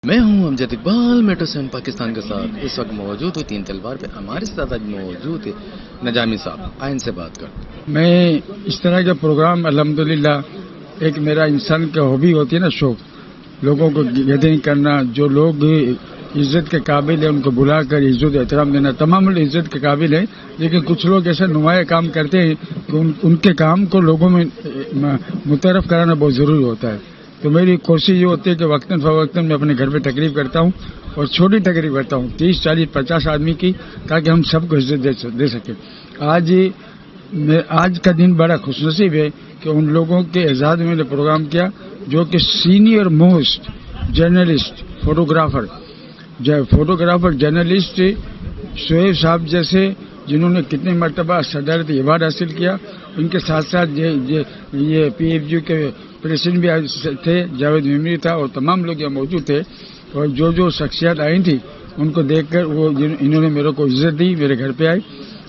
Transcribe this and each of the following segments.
میں ہوں امجد اقبال میٹرو سے پاکستان کے ساتھ اس وقت موجود ہوں 3 تلوار پہ. ہمارے ساتھ آج موجود ہے نجامی صاحب. آئیں سے بات کر. میں اس طرح کے پروگرام الحمدللہ ایک میرا انسان کا ہابی ہوتی ہے نا، شوق، لوگوں کو گیدرنگ کرنا، جو لوگ عزت کے قابل ہیں ان کو بلا کر عزت احترام دینا. تمام لوگ عزت کے قابل ہیں، لیکن کچھ لوگ ایسے نمایاں کام کرتے ہیں کہ ان کے کام کو لوگوں میں متعارف کرانا بہت ضروری ہوتا ہے. تو میری کوشش یہ ہوتی ہے کہ وقتاً فوقتاً میں اپنے گھر پہ تقریب کرتا ہوں، اور چھوٹی تقریب کرتا ہوں 30 40 50 آدمی کی، تاکہ ہم سب کو عزت دے سکیں. آج کا دن بڑا خوش نصیب ہے کہ ان لوگوں کے اعزاز میں نے پروگرام کیا جو کہ senior most journalist photographer journalist Shoaib صاحب جیسے، جنہوں نے کتنے مرتبہ صدارتی ایوارڈ حاصل کیا. ان کے ساتھ ساتھ یہ پی ایف جی کے پریزیڈنٹ بھی تھے، جاوید میمری تھا، اور تمام لوگ یہاں موجود تھے. اور جو شخصیات آئی تھیں ان کو دیکھ کر انہوں نے میرے کو عزت دی، میرے گھر پہ آئی.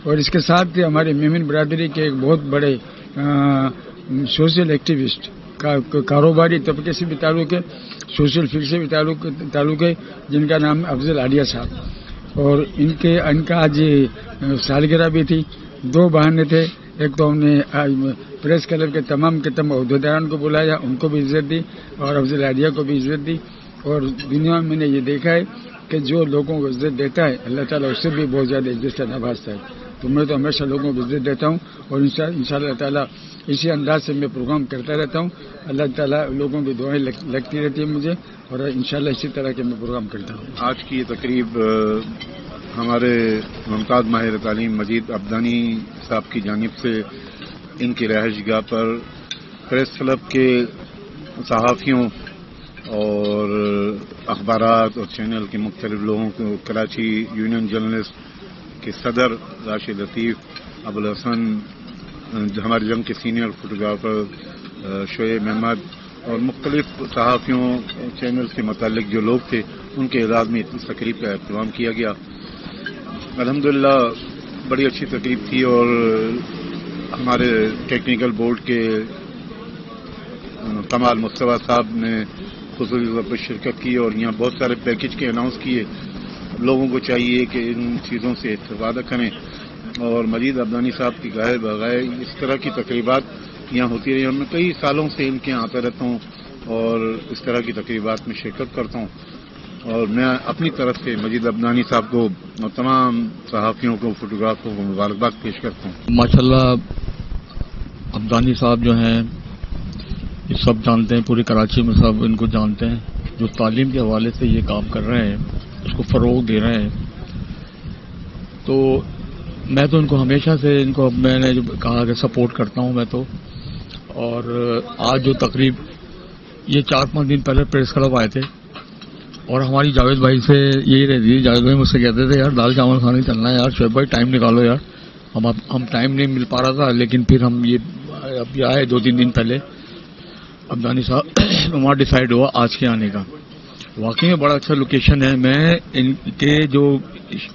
اور اس کے ساتھ ہمارے میمن برادری کے ایک بہت بڑے سوشل ایکٹیوسٹ، کاروباری طبقے سے بھی تعلق ہے، سوشل فیلڈ سے بھی تعلق ہے، جن کا نام افضل عالیہ صاحب. اور ان کا آج سالگرہ بھی تھی. 2 بہانے تھے. ایک تو ہم نے پریس کلب کے تمام عہدیداران کو بلایا، ان کو بھی عزت دی، اور افضل عالیہ کو بھی عزت دی. اور دنیا میں نے یہ دیکھا ہے کہ جو لوگوں کو عزت دیتا ہے اللہ تعالیٰ اس سے بھی بہت زیادہ عزت سے نوازتا ہے. تو میں تو ہمیشہ لوگوں کو عزت دیتا ہوں، اور انشاء اللہ تعالیٰ اسی انداز سے میں پروگرام کرتا رہتا ہوں. اللہ تعالیٰ لوگوں کی دعائیں لگتی رہتی ہیں مجھے، اور انشاءاللہ اسی طرح کے میں پروگرام کرتا ہوں. آج کی یہ تقریب ہمارے ممتاز ماہر تعلیم مجید عبدانی صاحب کی جانب سے ان کی رہائش گاہ پر پریس کلب کے صحافیوں اور اخبارات اور چینل کے مختلف لوگوں کو، کراچی یونین جرنلسٹ کے صدر راشد لطیف، ابوالحسن، ہمارے جنگ کے سینئر فوٹوگرافر شعیب احمد، اور مختلف صحافیوں چینل سے متعلق جو لوگ تھے، ان کے اعزاز میں اس تقریب کا اہتمام کیا گیا. الحمدللہ بڑی اچھی تقریب تھی، اور ہمارے ٹیکنیکل بورڈ کے کمال مصطفیٰ صاحب نے خصوصی طور پر شرکت کی، اور یہاں بہت سارے پیکج کے اناؤنس کیے. لوگوں کو چاہیے کہ ان چیزوں سے استفادہ کریں، اور مجید عبدانی صاحب کی گاہے بغائے اس طرح کی تقریبات یہاں ہوتی رہی. اور میں کئی سالوں سے ان کے یہاں آتا رہتا ہوں اور اس طرح کی تقریبات میں شرکت کرتا ہوں. اور میں اپنی طرف سے مجید عبدانی صاحب کو اور تمام صحافیوں کو، فوٹوگرافروں کو مبارکباد پیش کرتا ہوں. ماشاءاللہ عبدانی صاحب جو ہیں یہ سب جانتے ہیں، پوری کراچی میں سب ان کو جانتے ہیں، جو تعلیم کے حوالے سے یہ کام کر رہے ہیں، اس کو فروغ دے رہے ہیں. تو میں تو ان کو ہمیشہ سے میں نے جو کہا کہ سپورٹ کرتا ہوں میں تو. اور آج جو تقریب یہ 4-5 دن پہلے پریس کلب آئے تھے، اور ہماری جاوید بھائی سے یہی رہتی ہے، جاوید بھائی مجھ سے کہتے تھے یار دال چاول کھانے چلنا ہے یار، شعیب بھائی ٹائم نکالو یار. ہم ٹائم نہیں مل پا رہا تھا، لیکن پھر ہم اب آئے 2-3 دن پہلے. عبدانی صاحب وہاں ڈیسائیڈ ہوا آج کے آنے کا. واقعی میں بڑا اچھا لوکیشن ہے. میں ان کے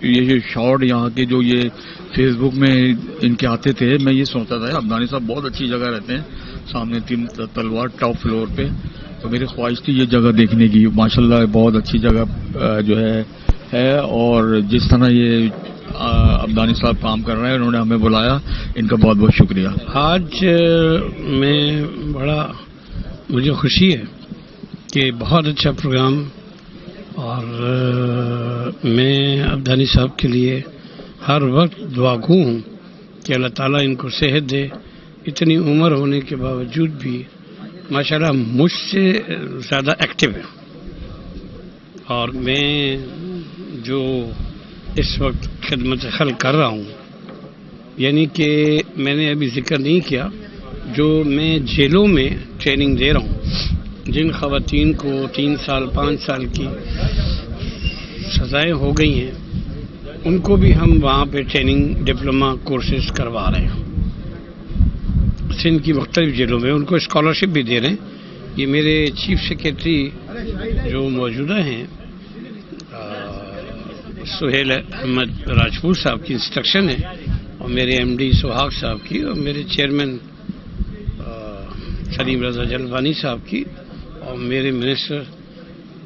یہ شارٹ یہاں کے جو یہ فیس بک میں ان کے آتے تھے، میں یہ سوچتا تھا عبدانی صاحب بہت اچھی جگہ رہتے ہیں، سامنے 3 تلوار ٹاپ فلور پہ. تو میری خواہش تھی یہ جگہ دیکھنے کی. ماشاءاللہ بہت اچھی جگہ جو ہے اور جس طرح یہ عبدانی صاحب کام کر رہے ہیں، انہوں نے ہمیں بلایا، ان کا بہت بہت شکریہ. آج مجھے خوشی ہے کہ بہت اچھا پروگرام، اور میں عبدانی صاحب کے لیے ہر وقت دعا گو ہوں کہ اللہ تعالیٰ ان کو صحت دے. اتنی عمر ہونے کے باوجود بھی ماشاءاللہ مجھ سے زیادہ ایکٹیو ہے. اور میں جو اس وقت خدمت خلق کر رہا ہوں، یعنی کہ میں نے ابھی ذکر نہیں کیا، جو میں جیلوں میں ٹریننگ دے رہا ہوں، جن خواتین کو 3 سال 5 سال کی سزائیں ہو گئی ہیں، ان کو بھی ہم وہاں پہ ٹریننگ ڈپلومہ کورسز کروا رہے ہیں سندھ کی مختلف جیلوں میں. ان کو اسکالرشپ بھی دے رہے ہیں. یہ میرے چیف سیکریٹری جو موجودہ ہیں سہیل احمد راجپور صاحب کی انسٹرکشن ہے، اور میرے ایم ڈی سہاگ صاحب کی، اور میرے چیئرمین سلیم رضا جلوانی صاحب کی، اور میرے منسٹر